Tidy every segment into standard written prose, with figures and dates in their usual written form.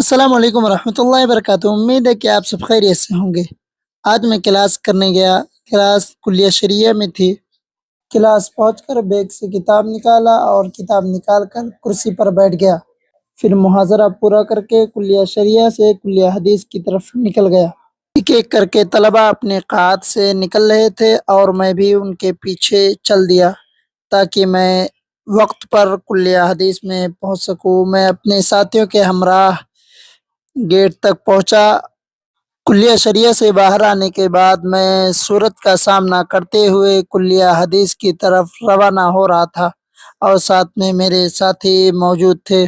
السلام علیکم ورحمۃ اللہ وبرکاتہ۔ امید ہے کہ آپ سب خیریت سے ہوں گے۔ آج میں کلاس کرنے گیا۔ کلاس کلیہ شریعہ میں تھی۔ کلاس پہنچ کر بیگ سے کتاب نکالا اور کتاب نکال کر کرسی پر بیٹھ گیا۔ پھر محاضرہ پورا کر کے کلیہ شریعہ سے کلیہ حدیث کی طرف نکل گیا۔ ایک ایک کر کے طلبہ اپنے قاعد سے نکل رہے تھے اور میں بھی ان کے پیچھے چل دیا تاکہ میں وقت پر کلیہ حدیث میں پہنچ سکوں۔ میں اپنے ساتھیوں کے ہمراہ گیٹ تک پہنچا۔ کلیہ شریعہ سے باہر آنے کے بعد میں صورت کا سامنا کرتے ہوئے کلیہ حدیث کی طرف روانہ ہو رہا تھا اور ساتھ میں میرے ساتھی موجود تھے۔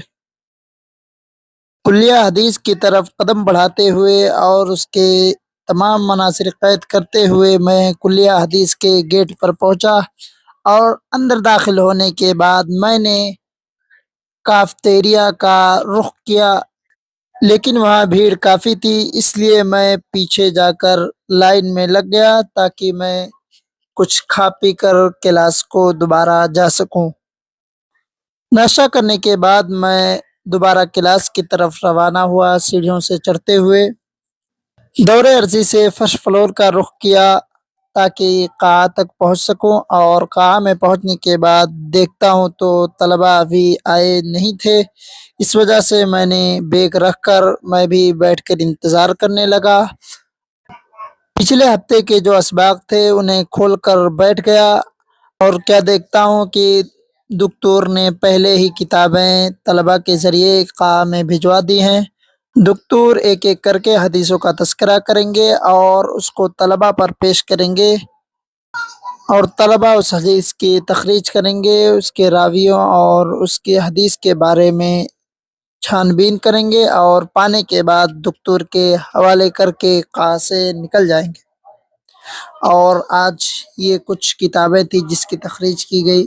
کلیہ حدیث کی طرف قدم بڑھاتے ہوئے اور اس کے تمام عناصر قید کرتے ہوئے میں کلیہ حدیث کے گیٹ پر پہنچا اور اندر داخل ہونے کے بعد میں نے کافیٹیریا کا رخ کیا، لیکن وہاں بھیڑ کافی تھی، اس لیے میں پیچھے جا کر لائن میں لگ گیا تاکہ میں کچھ کھا پی کر کلاس کو دوبارہ جا سکوں۔ ناشتہ کرنے کے بعد میں دوبارہ کلاس کی طرف روانہ ہوا، سیڑھیوں سے چڑھتے ہوئے دور عرضی سے فرسٹ فلور کا رخ کیا تاکہ قاع تک پہنچ سکوں، اور قاع میں پہنچنے کے بعد دیکھتا ہوں تو طلبہ ابھی آئے نہیں تھے۔ اس وجہ سے میں نے بیگ رکھ کر میں بھی بیٹھ کر انتظار کرنے لگا۔ پچھلے ہفتے کے جو اسباق تھے انہیں کھول کر بیٹھ گیا اور کیا دیکھتا ہوں کہ دکتور نے پہلے ہی کتابیں طلبہ کے ذریعے قاع میں بھجوا دی ہیں۔ دکتور ایک ایک کر کے حدیثوں کا تذکرہ کریں گے اور اس کو طلبہ پر پیش کریں گے، اور طلبہ اس حدیث کی تخریج کریں گے، اس کے راویوں اور اس کی حدیث کے بارے میں چھان بین کریں گے، اور پانے کے بعد دکتور کے حوالے کر کے قاع سے نکل جائیں گے۔ اور آج یہ کچھ کتابیں تھیں جس کی تخریج کی گئی۔